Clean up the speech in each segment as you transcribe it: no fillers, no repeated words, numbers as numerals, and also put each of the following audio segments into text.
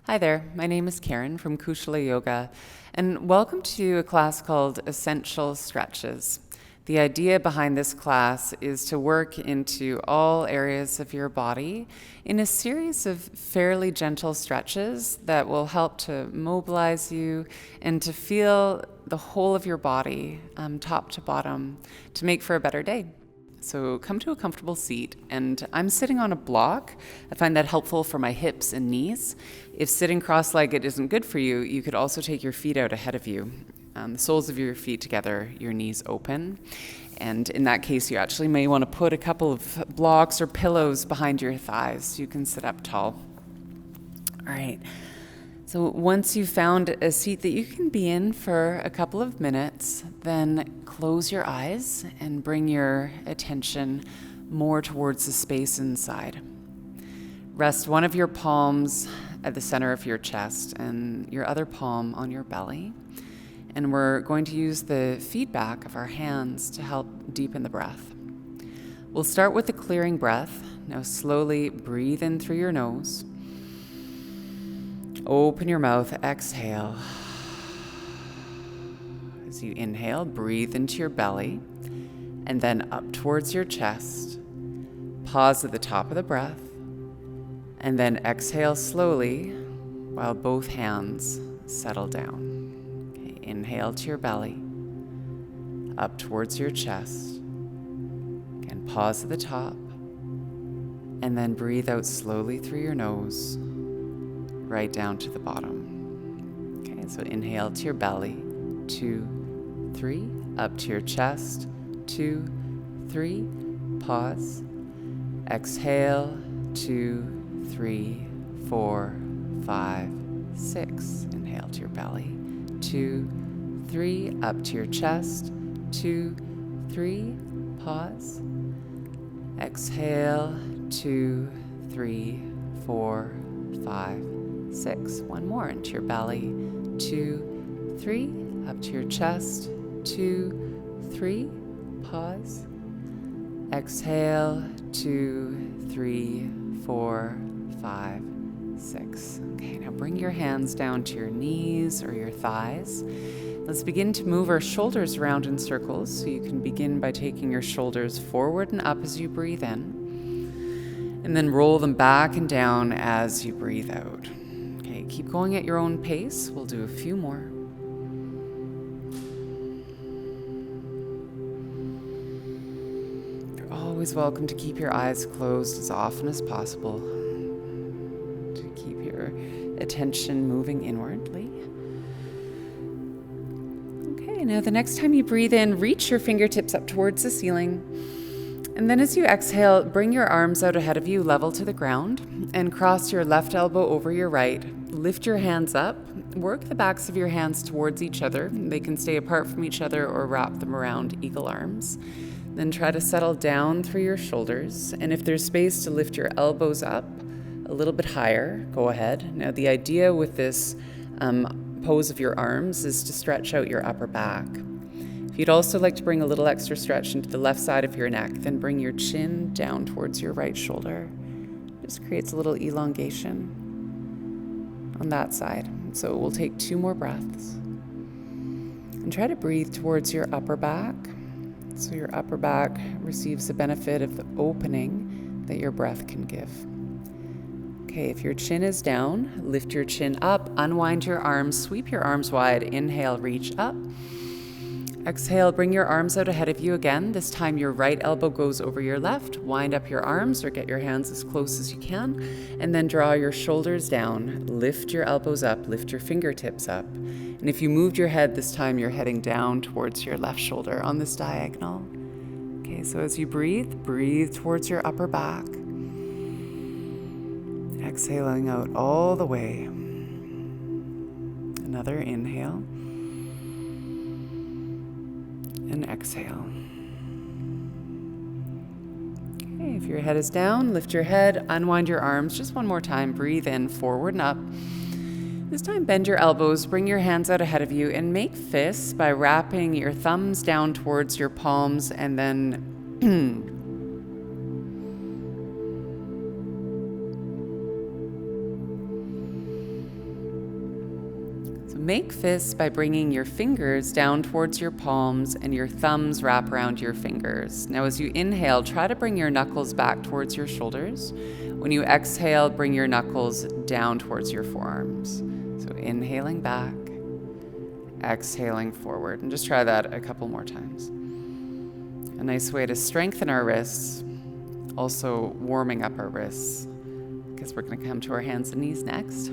Hi there, my name is Karen from Kushala Yoga, and welcome to a class called Essential Stretches. The idea behind this class is to work into all areas of your body in a series of fairly gentle stretches that will help to mobilize you and to feel the whole of your body, top to bottom, to make for a better day. So come to a comfortable seat, and I'm sitting on a block. I find that helpful for my hips and knees. If sitting cross-legged isn't good for you, you could also take your feet out ahead of you, the soles of your feet together, your knees open. And in that case, you actually may want to put a couple of blocks or pillows behind your thighs so you can sit up tall. All right. So once you've found a seat that you can be in for a couple of minutes, then close your eyes and bring your attention more towards the space inside. Rest one of your palms at the center of your chest and your other palm on your belly. And we're going to use the feedback of our hands to help deepen the breath. We'll start with the clearing breath. Now slowly breathe in through your nose. Open your mouth, exhale. As you inhale, breathe into your belly and then up towards your chest. Pause at the top of the breath and then exhale slowly while both hands settle down. Okay, inhale to your belly, up towards your chest. Again, pause at the top and then breathe out slowly through your nose. Right down to the bottom. Okay, so inhale to your belly, 2, 3, up to your chest, 2, 3, pause. Exhale, 2, 3, 4, 5, 6. Inhale to your belly, 2, 3, up to your chest, 2, 3, pause. Exhale, 2, 3, 4, 5, 6. One more into your belly. 2, 3, up to your chest. 2, 3, pause. Exhale. 2, 3, 4, 5, 6. Okay, now bring your hands down to your knees or your thighs. Let's begin to move our shoulders around in circles. So you can begin by taking your shoulders forward and up as you breathe in. And then roll them back and down as you breathe out. Okay, keep going at your own pace. We'll do a few more. You're always welcome to keep your eyes closed as often as possible to keep your attention moving inwardly. Okay, now the next time you breathe in, reach your fingertips up towards the ceiling. And then as you exhale, bring your arms out ahead of you, level to the ground, and cross your left elbow over your right. Lift your hands up. Work the backs of your hands towards each other. They can stay apart from each other or wrap them around eagle arms. Then try to settle down through your shoulders. And if there's space to lift your elbows up a little bit higher, go ahead. Now the idea with this pose of your arms is to stretch out your upper back. If you'd also like to bring a little extra stretch into the left side of your neck, then bring your chin down towards your right shoulder. Just creates a little elongation on that side. So we'll take 2 more breaths. And try to breathe towards your upper back. So your upper back receives the benefit of the opening that your breath can give. Okay, if your chin is down, lift your chin up, unwind your arms, sweep your arms wide, inhale, reach up. Exhale, bring your arms out ahead of you again. This time your right elbow goes over your left. Wind up your arms or get your hands as close as you can. And then draw your shoulders down. Lift your elbows up. Lift your fingertips up. And if you moved your head, this time you're heading down towards your left shoulder on this diagonal. Okay, so as you breathe towards your upper back. Exhaling out all the way. Another inhale. And exhale. Okay, if your head is down, lift your head, unwind your arms. Just one more time. Breathe in, forward and up. This time, bend your elbows, bring your hands out ahead of you, and make fists by wrapping your thumbs down towards your palms and then make fists by bringing your fingers down towards your palms and your thumbs wrap around your fingers. Now, as you inhale, try to bring your knuckles back towards your shoulders. When you exhale, bring your knuckles down towards your forearms. So inhaling back, exhaling forward, and just try that a couple more times. A nice way to strengthen our wrists, also warming up our wrists, because we're going to come to our hands and knees next.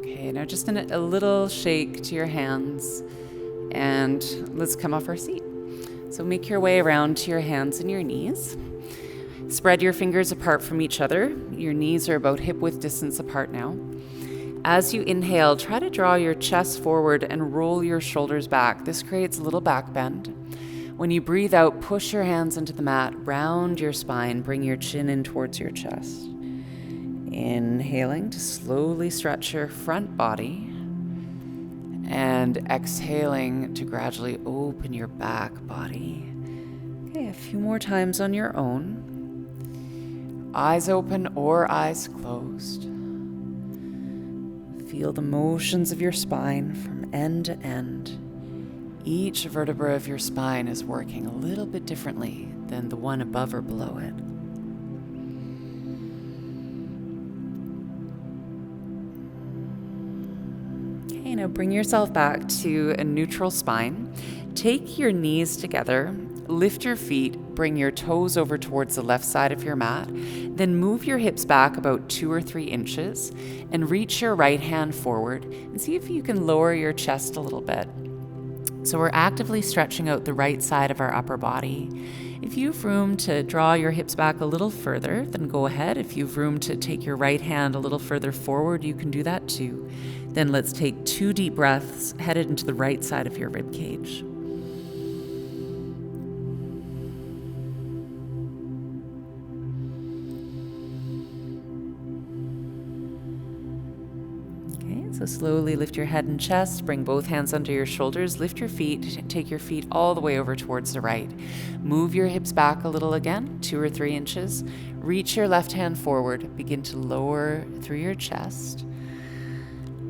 Okay, now just a little shake to your hands, and let's come off our seat. So make your way around to your hands and your knees. Spread your fingers apart from each other. Your knees are about hip width distance apart now. As you inhale, try to draw your chest forward and roll your shoulders back. This creates a little back bend. When you breathe out, push your hands into the mat, round your spine, bring your chin in towards your chest. Inhaling to slowly stretch your front body, and exhaling to gradually open your back body. Okay, a few more times on your own. Eyes open or eyes closed. Feel the motions of your spine from end to end. Each vertebra of your spine is working a little bit differently than the one above or below it. Okay, now bring yourself back to a neutral spine. Take your knees together, lift your feet, bring your toes over towards the left side of your mat, then move your hips back about 2 or 3 inches and reach your right hand forward and see if you can lower your chest a little bit. So we're actively stretching out the right side of our upper body. If you have room to draw your hips back a little further, then go ahead. If you have room to take your right hand a little further forward, you can do that too. Then let's take 2 deep breaths headed into the right side of your rib cage. So slowly lift your head and chest, bring both hands under your shoulders, lift your feet, take your feet all the way over towards the right. Move your hips back a little again, 2 or 3 inches. Reach your left hand forward, begin to lower through your chest.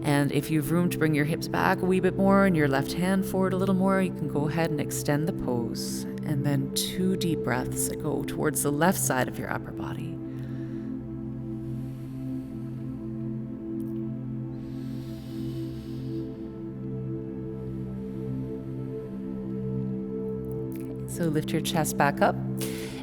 And if you have room to bring your hips back a wee bit more and your left hand forward a little more, you can go ahead and extend the pose. And then 2 deep breaths that go towards the left side of your upper body. So lift your chest back up,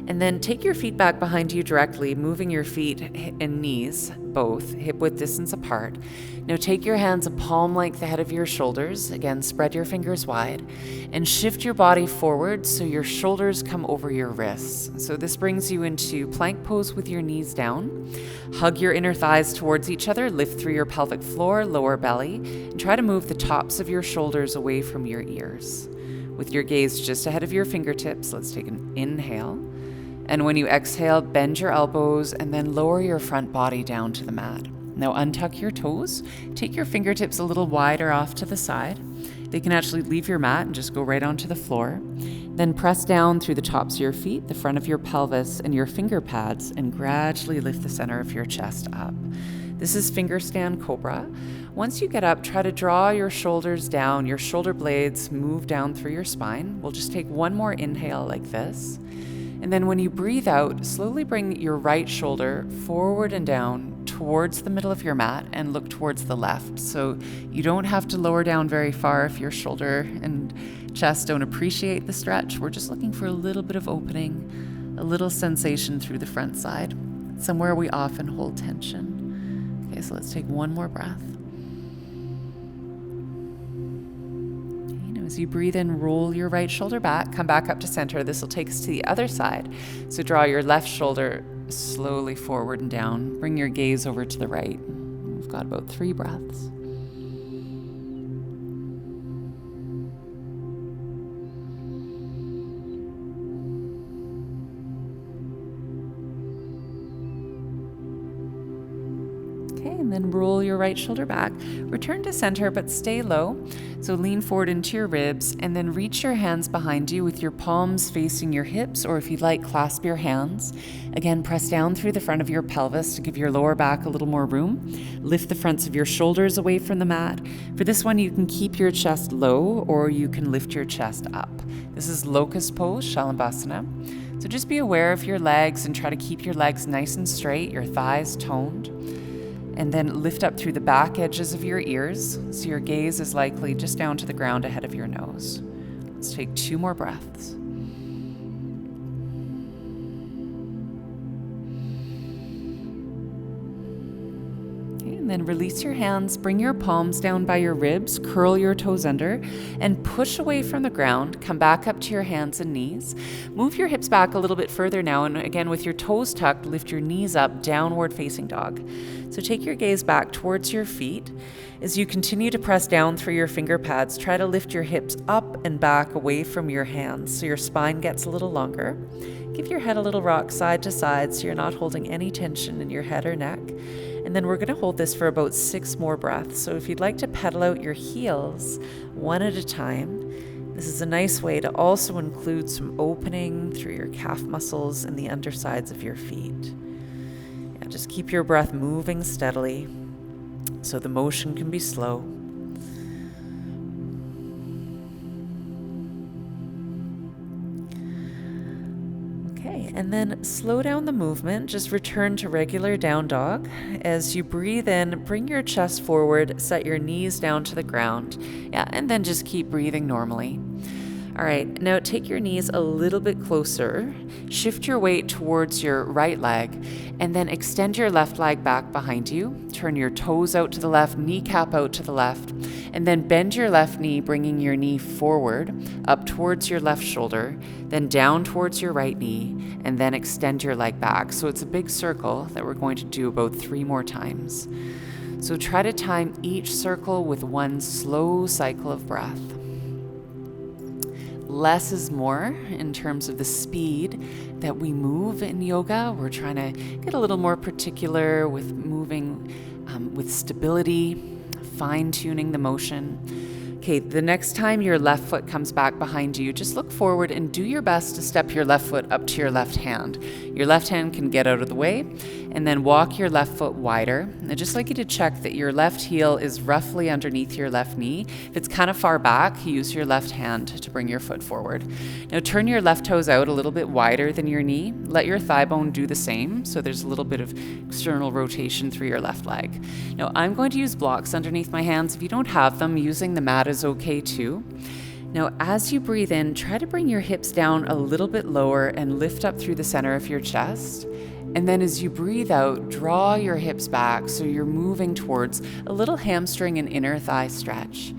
and then take your feet back behind you directly, moving your feet and knees, both hip width distance apart. Now take your hands a palm length ahead of your shoulders. Again, spread your fingers wide and shift your body forward so your shoulders come over your wrists. So this brings you into plank pose with your knees down. Hug your inner thighs towards each other, lift through your pelvic floor, lower belly, and try to move the tops of your shoulders away from your ears. With your gaze just ahead of your fingertips, let's take an inhale. And when you exhale, bend your elbows and then lower your front body down to the mat. Now untuck your toes. Take your fingertips a little wider off to the side. They can actually leave your mat and just go right onto the floor. Then press down through the tops of your feet, the front of your pelvis, and your finger pads, and gradually lift the center of your chest up. This is finger stand Cobra. Once you get up, try to draw your shoulders down, your shoulder blades move down through your spine. We'll just take one more inhale like this. And then when you breathe out, slowly bring your right shoulder forward and down towards the middle of your mat and look towards the left. So you don't have to lower down very far if your shoulder and chest don't appreciate the stretch. We're just looking for a little bit of opening, a little sensation through the front side, somewhere we often hold tension. Okay, so let's take one more breath. As you breathe in, roll your right shoulder back, come back up to center. This will take us to the other side. So draw your left shoulder slowly forward and down. Bring your gaze over to the right. We've got about 3 breaths. and then roll your right shoulder back. Return to center, but stay low. So lean forward into your ribs, and then reach your hands behind you with your palms facing your hips, or if you'd like, clasp your hands. Again, press down through the front of your pelvis to give your lower back a little more room. Lift the fronts of your shoulders away from the mat. For this one, you can keep your chest low, or you can lift your chest up. This is Locust Pose, Shavasana. So just be aware of your legs and try to keep your legs nice and straight, your thighs toned. And then lift up through the back edges of your ears, so your gaze is likely just down to the ground ahead of your nose. Let's take 2 more breaths. And then release your hands, bring your palms down by your ribs, curl your toes under, and push away from the ground. Come back up to your hands and knees. Move your hips back a little bit further now, and again, with your toes tucked, lift your knees up, downward facing dog. So take your gaze back towards your feet. As you continue to press down through your finger pads, try to lift your hips up and back away from your hands so your spine gets a little longer. Give your head a little rock side to side so you're not holding any tension in your head or neck. And then we're going to hold this for about 6 more breaths. So if you'd like to pedal out your heels one at a time, this is a nice way to also include some opening through your calf muscles and the undersides of your feet. Yeah, just keep your breath moving steadily so the motion can be slow. And then slow down the movement, just return to regular down dog. As you breathe in, bring your chest forward, set your knees down to the ground. Yeah, and then just keep breathing normally. All right, now take your knees a little bit closer, shift your weight towards your right leg, and then extend your left leg back behind you. Turn your toes out to the left, kneecap out to the left, and then bend your left knee, bringing your knee forward, up towards your left shoulder, then down towards your right knee, and then extend your leg back. So it's a big circle that we're going to do about 3 more times. So try to time each circle with 1 slow cycle of breath. Less is more in terms of the speed that we move in yoga. We're trying to get a little more particular with moving with stability, fine-tuning the motion. Okay, the next time your left foot comes back behind you, just look forward and do your best to step your left foot up to your left hand. Your left hand can get out of the way, and then walk your left foot wider. I'd just like you to check that your left heel is roughly underneath your left knee. If it's kind of far back, use your left hand to bring your foot forward. Now turn your left toes out a little bit wider than your knee. Let your thigh bone do the same, so there's a little bit of external rotation through your left leg. Now I'm going to use blocks underneath my hands. If you don't have them, using the mat is okay too. Now, as you breathe in, try to bring your hips down a little bit lower and lift up through the center of your chest. And then as you breathe out, draw your hips back so you're moving towards a little hamstring and inner thigh stretch.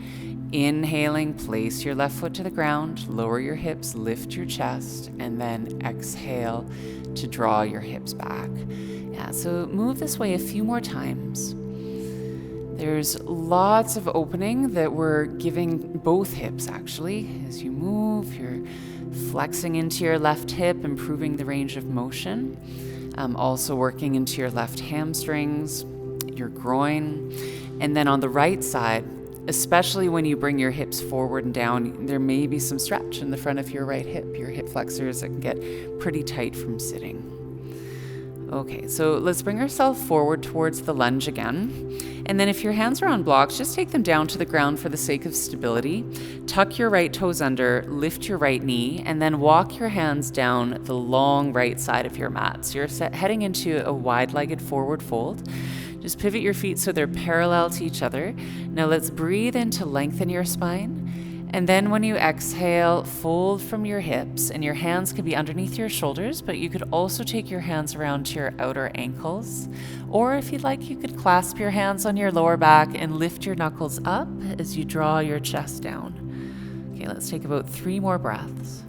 Inhaling, place your left foot to the ground, lower your hips, lift your chest, and then exhale to draw your hips back. Yeah, so move this way a few more times. There's lots of opening that we're giving both hips actually. As you move, you're flexing into your left hip, improving the range of motion. Also working into your left hamstrings, your groin. And then on the right side, especially when you bring your hips forward and down, there may be some stretch in the front of your right hip, your hip flexors that can get pretty tight from sitting. Okay, so let's bring ourselves forward towards the lunge again. And then if your hands are on blocks, just take them down to the ground for the sake of stability. Tuck your right toes under, lift your right knee, and then walk your hands down the long right side of your mat. So you're heading into a wide-legged forward fold. Just pivot your feet so they're parallel to each other. Now let's breathe in to lengthen your spine. And then when you exhale, fold from your hips, and your hands could be underneath your shoulders, but you could also take your hands around to your outer ankles. Or if you'd like, you could clasp your hands on your lower back and lift your knuckles up as you draw your chest down. Okay, let's take about 3 more breaths.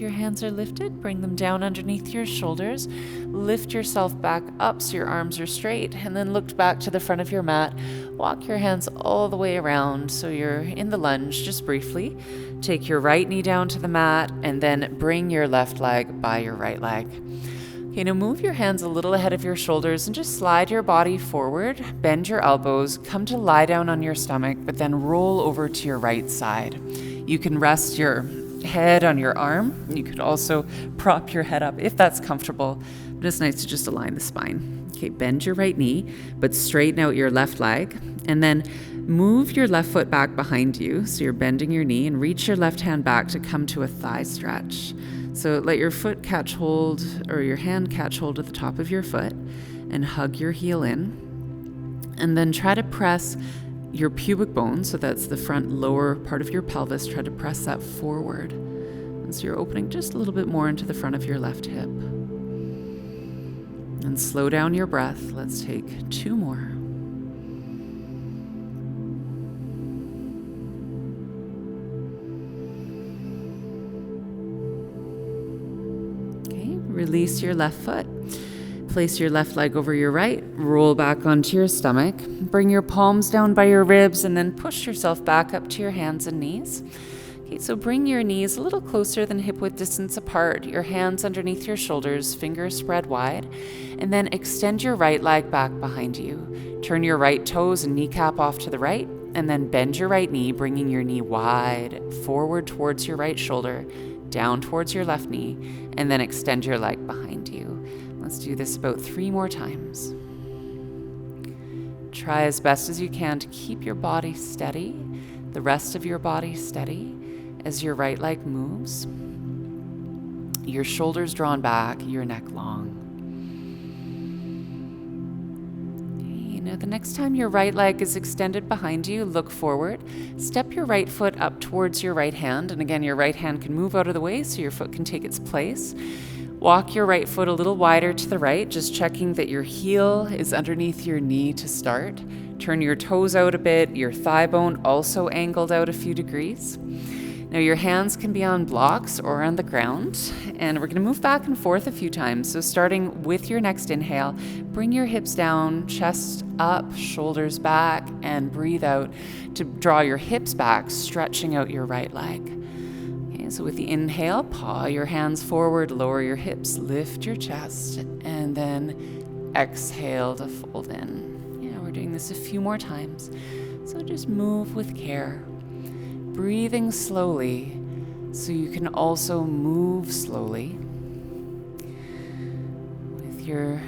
your hands are lifted, bring them down underneath your shoulders. Lift yourself back up so your arms are straight, and then look back to the front of your mat. Walk your hands all the way around so you're in the lunge just briefly. Take your right knee down to the mat, and then bring your left leg by your right leg. Okay, now move your hands a little ahead of your shoulders and just slide your body forward, bend your elbows, come to lie down on your stomach, but then roll over to your right side. You can rest your head on your arm. You could also prop your head up if that's comfortable, but it's nice to just align the spine. Okay, bend your right knee, but straighten out your left leg, and then move your left foot back behind you. So you're bending your knee, and reach your left hand back to come to a thigh stretch. So let your foot catch hold, or your hand catch hold at the top of your foot, and hug your heel in. And then try to press your pubic bone, so that's the front lower part of your pelvis, try to press that forward. And so you're opening just a little bit more into the front of your left hip. And slow down your breath. Let's take 2 more. Release your left foot. Place your left leg over your right. Roll back onto your stomach. Bring your palms down by your ribs and then push yourself back up to your hands and knees. Okay, so bring your knees a little closer than hip-width distance apart. Your hands underneath your shoulders, fingers spread wide. And then extend your right leg back behind you. Turn your right toes and kneecap off to the right. And then bend your right knee, bringing your knee wide forward towards your right shoulder, down towards your left knee, and then extend your leg behind you. Let's do this about 3 more times. Try as best as you can to keep your body steady, the rest of your body steady as your right leg moves. Your shoulders drawn back, your neck long. Now, the next time your right leg is extended behind you, look forward. Step your right foot up towards your right hand. And again, your right hand can move out of the way so your foot can take its place. Walk your right foot a little wider to the right, just checking that your heel is underneath your knee to start. Turn your toes out a bit, your thigh bone also angled out a few degrees. Now your hands can be on blocks or on the ground, and we're going to move back and forth a few times. So starting with your next inhale, bring your hips down, chest up, shoulders back, and breathe out to draw your hips back, stretching out your right leg. Okay, so with the inhale, paw your hands forward, lower your hips, lift your chest, and then exhale to fold in. Yeah, we're doing this a few more times. So just move with care. Breathing slowly so you can also move slowly. With your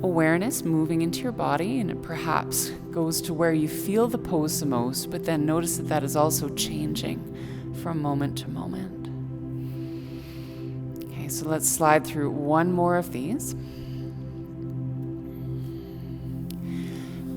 awareness moving into your body, and it perhaps goes to where you feel the pose the most, but then notice that that is also changing from moment to moment. Okay, so let's slide through 1 more of these.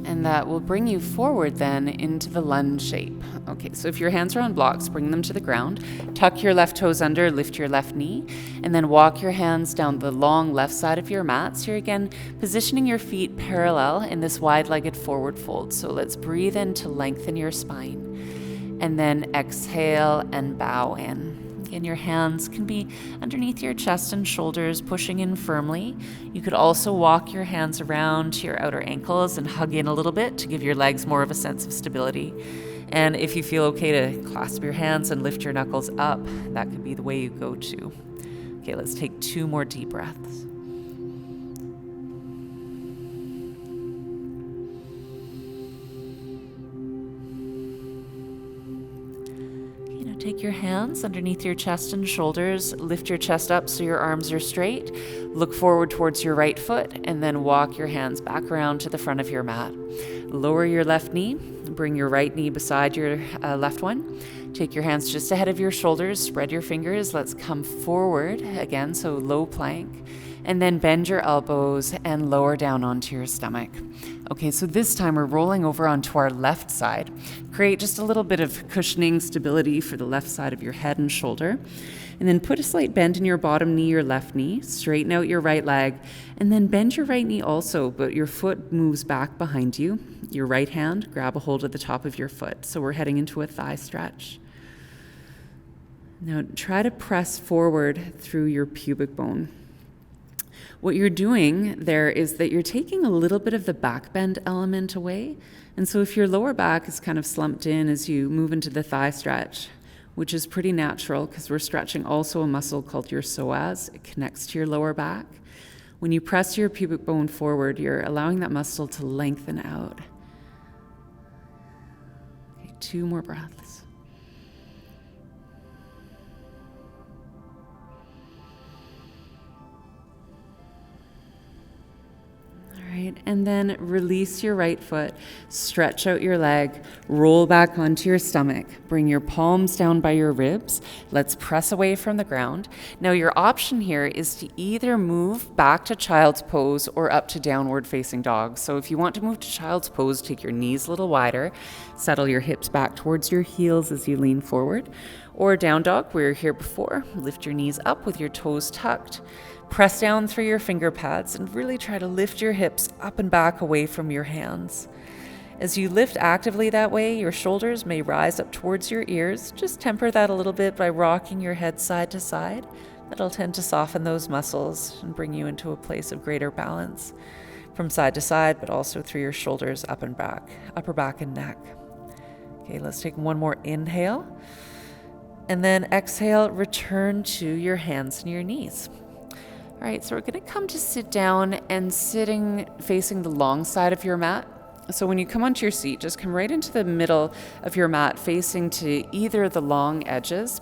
And that will bring you forward then into the lunge shape. Okay, so if your hands are on blocks, bring them to the ground. Tuck your left toes under, lift your left knee, and then walk your hands down the long left side of your mat. So you're again positioning your feet parallel in this wide-legged forward fold. So let's breathe in to lengthen your spine. And then exhale and bow in. And your hands can be underneath your chest and shoulders, pushing in firmly. You could also walk your hands around to your outer ankles and hug in a little bit to give your legs more of a sense of stability. And if you feel okay to clasp your hands and lift your knuckles up, that could be the way you go too. Okay, let's take 2 more deep breaths. Take your hands underneath your chest and shoulders, lift your chest up so your arms are straight, look forward towards your right foot, and then walk your hands back around to the front of your mat. Lower your left knee, bring your right knee beside your left one. Take your hands just ahead of your shoulders, spread your fingers, let's come forward again, so low plank. And then bend your elbows and lower down onto your stomach. Okay, so this time we're rolling over onto our left side. Create just a little bit of cushioning stability for the left side of your head and shoulder. And then put a slight bend in your bottom knee, your left knee. Straighten out your right leg. And then bend your right knee also, but your foot moves back behind you. Your right hand, grab a hold of the top of your foot. So we're heading into a thigh stretch. Now try to press forward through your pubic bone. What you're doing there is that you're taking a little bit of the back bend element away. And so if your lower back is kind of slumped in as you move into the thigh stretch, which is pretty natural because we're stretching also a muscle called your psoas. It connects to your lower back. When you press your pubic bone forward, you're allowing that muscle to lengthen out. Okay, 2 more breaths. Right, and then release your right foot, stretch out your leg, roll back onto your stomach, bring your palms down by your ribs. Let's press away from the ground. Now your option here is to either move back to child's pose or up to downward facing dog. So if you want to move to child's pose, take your knees a little wider, settle your hips back towards your heels as you lean forward. Or down dog, where you're here before, lift your knees up with your toes tucked. Press down through your finger pads and really try to lift your hips up and back away from your hands. As you lift actively that way, your shoulders may rise up towards your ears. Just temper that a little bit by rocking your head side to side. That'll tend to soften those muscles and bring you into a place of greater balance from side to side, but also through your shoulders up and back, upper back and neck. Okay, let's take one more inhale. And then exhale, return to your hands and your knees. All right, so we're going to come to sit down and sitting facing the long side of your mat. So when you come onto your seat, just come right into the middle of your mat facing to either the long edges,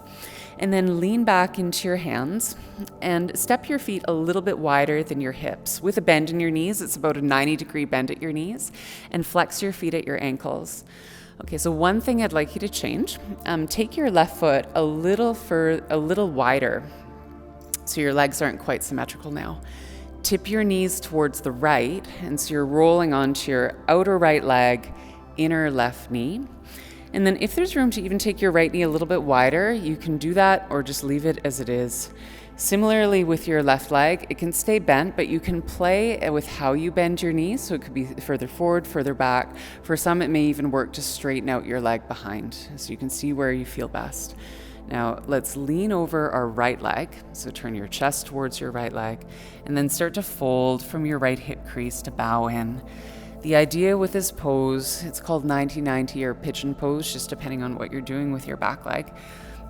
and then lean back into your hands and step your feet a little bit wider than your hips. With a bend in your knees, it's about a 90-degree bend at your knees, and flex your feet at your ankles. Okay, so one thing I'd like you to change, take your left foot a little wider so your legs aren't quite symmetrical now. Tip your knees towards the right, and so you're rolling onto your outer right leg, inner left knee. And then if there's room to even take your right knee a little bit wider, you can do that or just leave it as it is. Similarly with your left leg, it can stay bent, but you can play with how you bend your knees. So it could be further forward, further back. For some, it may even work to straighten out your leg behind, so you can see where you feel best. Now let's lean over our right leg. So turn your chest towards your right leg and then start to fold from your right hip crease to bow in. The idea with this pose, it's called 90-90 or Pigeon Pose, just depending on what you're doing with your back leg.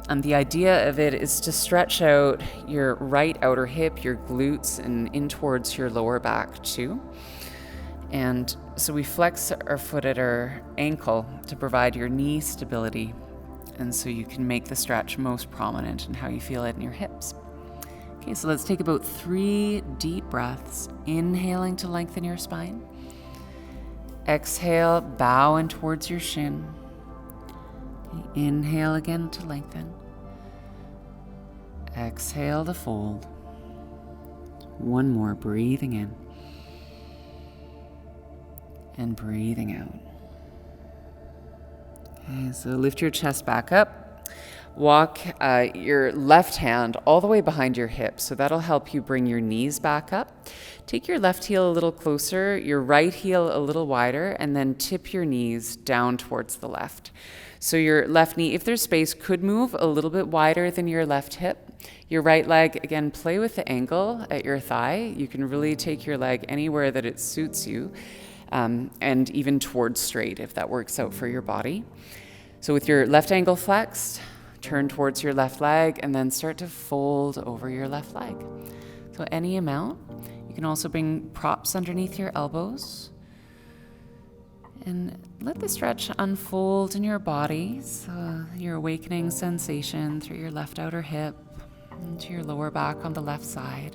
The idea of it is to stretch out your right outer hip, your glutes, and in towards your lower back too. And so we flex our foot at our ankle to provide your knee stability. And so you can make the stretch most prominent in how you feel it in your hips. Okay, so let's take about 3 deep breaths, inhaling to lengthen your spine. Exhale, bow in towards your shin. Okay, inhale again to lengthen. Exhale to fold. One more, breathing in. And breathing out. Okay, so lift your chest back up. Walk your left hand all the way behind your hips, so that'll help you bring your knees back up. Take your left heel a little closer, your right heel a little wider, and then tip your knees down towards the left. So your left knee, if there's space, could move a little bit wider than your left hip. Your right leg, again, play with the angle at your thigh. You can really take your leg anywhere that it suits you. And even towards straight if that works out for your body. So with your left ankle flexed, turn towards your left leg and then start to fold over your left leg. So any amount. You can also bring props underneath your elbows and let the stretch unfold in your body. So your awakening sensation through your left outer hip into your lower back on the left side.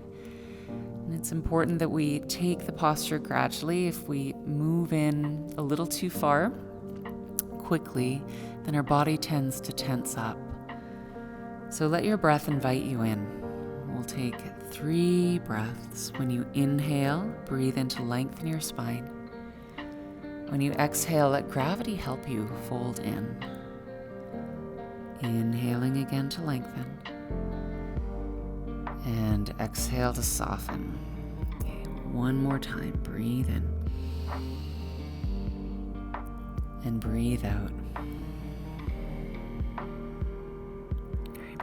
And it's important that we take the posture gradually. If we move in a little too far quickly, then our body tends to tense up. So let your breath invite you in. We'll take 3 breaths. When you inhale, breathe in to lengthen your spine. When you exhale, let gravity help you fold in. Inhaling again to lengthen. And exhale to soften. Okay, one more time. Breathe in. And breathe out.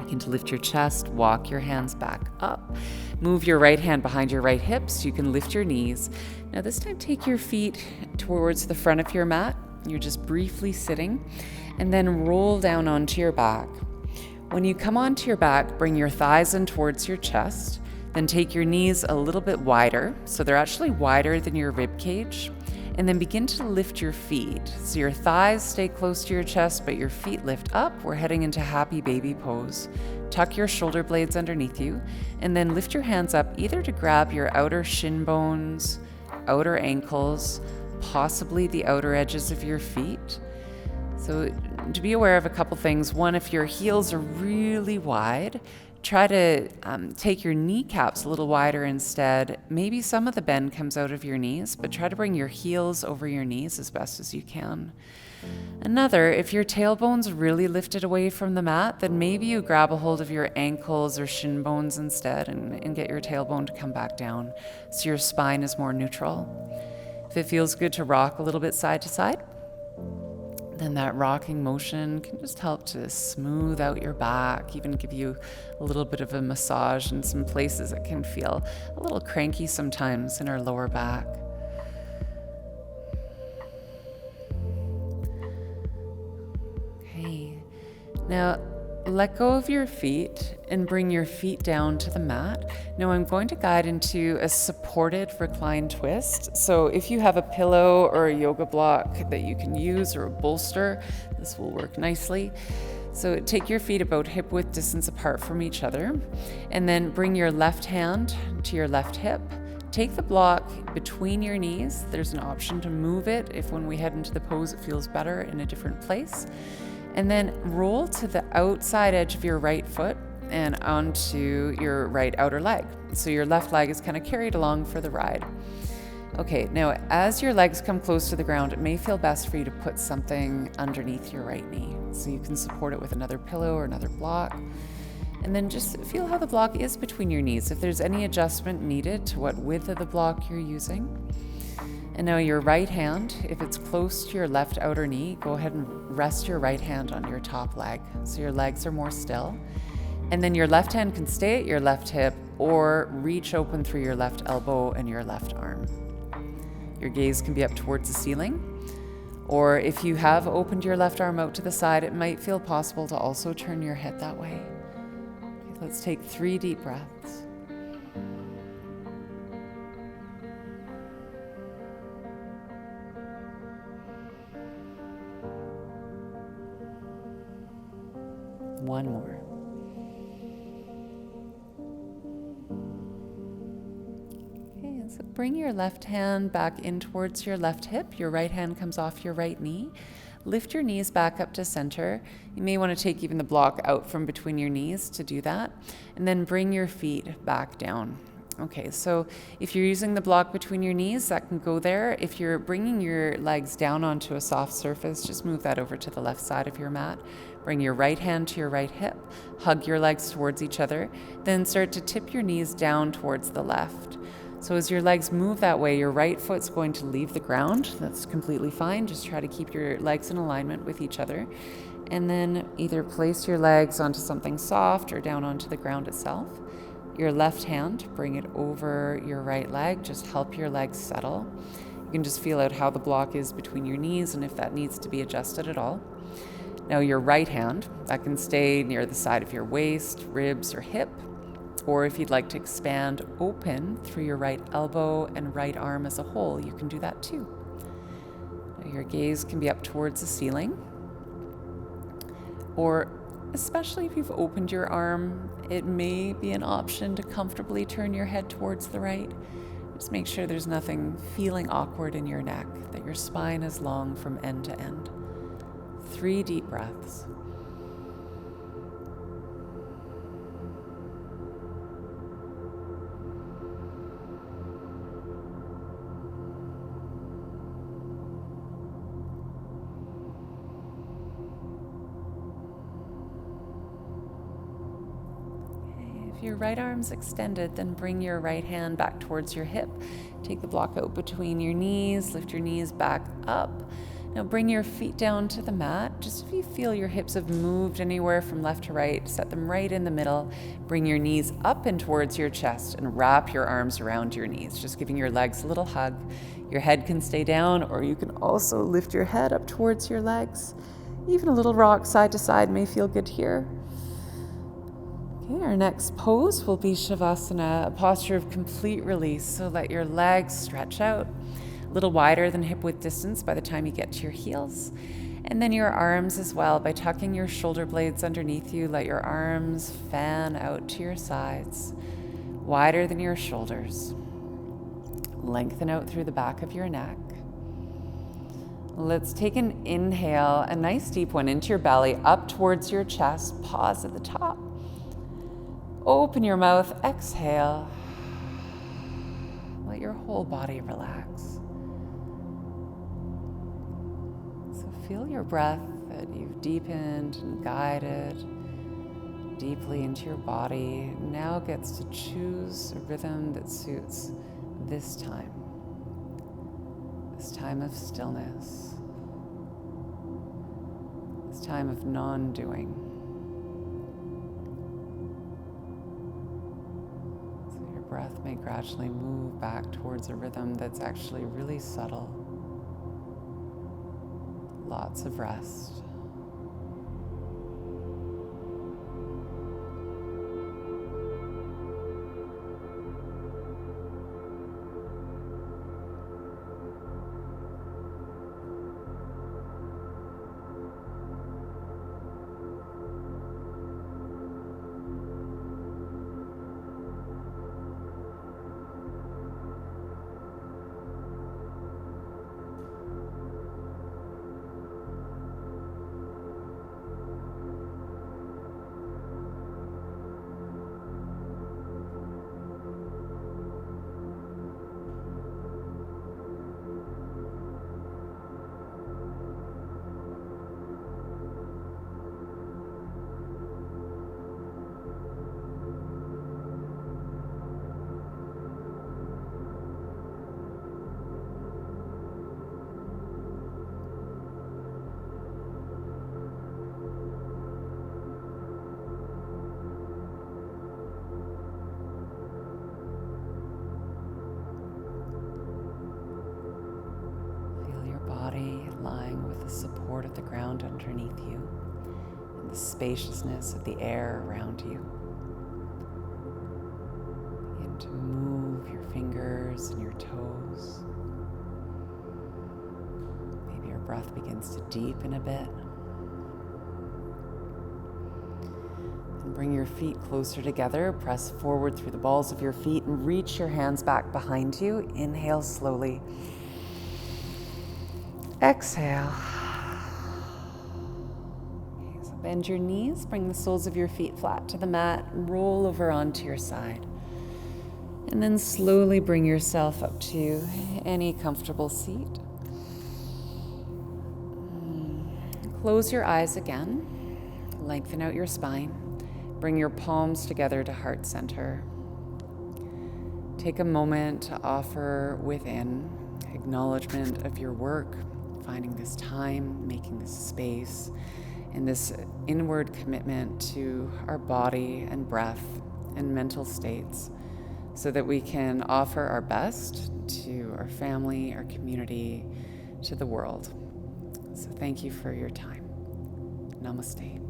Begin to lift your chest, walk your hands back up. Move your right hand behind your right hip so you can lift your knees. Now this time take your feet towards the front of your mat. You're just briefly sitting, and then roll down onto your back. When you come onto your back, bring your thighs in towards your chest, then take your knees a little bit wider, so they're actually wider than your rib cage, and then begin to lift your feet. So your thighs stay close to your chest, but your feet lift up. We're heading into happy baby pose. Tuck your shoulder blades underneath you, and then lift your hands up either to grab your outer shin bones, outer ankles, possibly the outer edges of your feet. So to be aware of a couple things. One, if your heels are really wide, try to take your kneecaps a little wider instead. Maybe some of the bend comes out of your knees, but try to bring your heels over your knees as best as you can. Another, if your tailbone's really lifted away from the mat, then maybe you grab a hold of your ankles or shin bones instead and get your tailbone to come back down so your spine is more neutral. If it feels good to rock a little bit side to side, then that rocking motion can just help to smooth out your back, even give you a little bit of a massage in some places that can feel a little cranky sometimes in our lower back. Okay, now let go of your feet and bring your feet down to the mat. Now I'm going to guide into a supported recline twist. So if you have a pillow or a yoga block that you can use or a bolster, this will work nicely. So take your feet about hip width distance apart from each other, and then bring your left hand to your left hip. Take the block between your knees. There's an option to move it if when we head into the pose it feels better in a different place. And then roll to the outside edge of your right foot and onto your right outer leg. So your left leg is kind of carried along for the ride. Okay, now as your legs come close to the ground, it may feel best for you to put something underneath your right knee. So you can support it with another pillow or another block. And then just feel how the block is between your knees, if there's any adjustment needed to what width of the block you're using. And now your right hand, if it's close to your left outer knee, go ahead and rest your right hand on your top leg so your legs are more still. And then your left hand can stay at your left hip or reach open through your left elbow and your left arm. Your gaze can be up towards the ceiling, or if you have opened your left arm out to the side, it might feel possible to also turn your head that way. Okay, let's take 3 deep breaths. One more. Okay, so bring your left hand back in towards your left hip. Your right hand comes off your right knee. Lift your knees back up to center. You may want to take even the block out from between your knees to do that. And then bring your feet back down. Okay, so if you're using the block between your knees, that can go there. If you're bringing your legs down onto a soft surface, just move that over to the left side of your mat. Bring your right hand to your right hip, hug your legs towards each other, then start to tip your knees down towards the left. So as your legs move that way, your right foot's going to leave the ground. That's completely fine. Just try to keep your legs in alignment with each other. And then either place your legs onto something soft or down onto the ground itself. Your left hand, bring it over your right leg. Just help your legs settle. You can just feel out how the block is between your knees and if that needs to be adjusted at all. Now your right hand, that can stay near the side of your waist, ribs, or hip. Or if you'd like to expand open through your right elbow and right arm as a whole, you can do that too. Now your gaze can be up towards the ceiling. Or especially if you've opened your arm, it may be an option to comfortably turn your head towards the right. Just make sure there's nothing feeling awkward in your neck, that your spine is long from end to end. 3 deep breaths. If your right arm's extended, then bring your right hand back towards your hip. Take the block out between your knees, lift your knees back up. Now bring your feet down to the mat. Just if you feel your hips have moved anywhere from left to right, set them right in the middle. Bring your knees up and towards your chest and wrap your arms around your knees, just giving your legs a little hug. Your head can stay down, or you can also lift your head up towards your legs. Even a little rock side to side may feel good here. Okay, our next pose will be Shavasana, a posture of complete release. So let your legs stretch out, a little wider than hip width distance by the time you get to your heels. And then your arms as well. By tucking your shoulder blades underneath you, let your arms fan out to your sides, wider than your shoulders. Lengthen out through the back of your neck. Let's take an inhale, a nice deep one into your belly, up towards your chest. Pause at the top. Open your mouth, exhale. Let your whole body relax. So feel your breath that you've deepened and guided deeply into your body. Now gets to choose a rhythm that suits this time of stillness, this time of non-doing. Breath may gradually move back towards a rhythm that's actually really subtle. Lots of rest. Lying with the support of the ground underneath you and the spaciousness of the air around you. Begin to move your fingers and your toes. Maybe your breath begins to deepen a bit. And bring your feet closer together. Press forward through the balls of your feet and reach your hands back behind you. Inhale slowly. Exhale. Okay, so bend your knees, bring the soles of your feet flat to the mat, roll over onto your side. And then slowly bring yourself up to any comfortable seat. Close your eyes again. Lengthen out your spine. Bring your palms together to heart center. Take a moment to offer within acknowledgement of your work, finding this time, making this space, and this inward commitment to our body and breath and mental states so that we can offer our best to our family, our community, to the world. So thank you for your time. Namaste.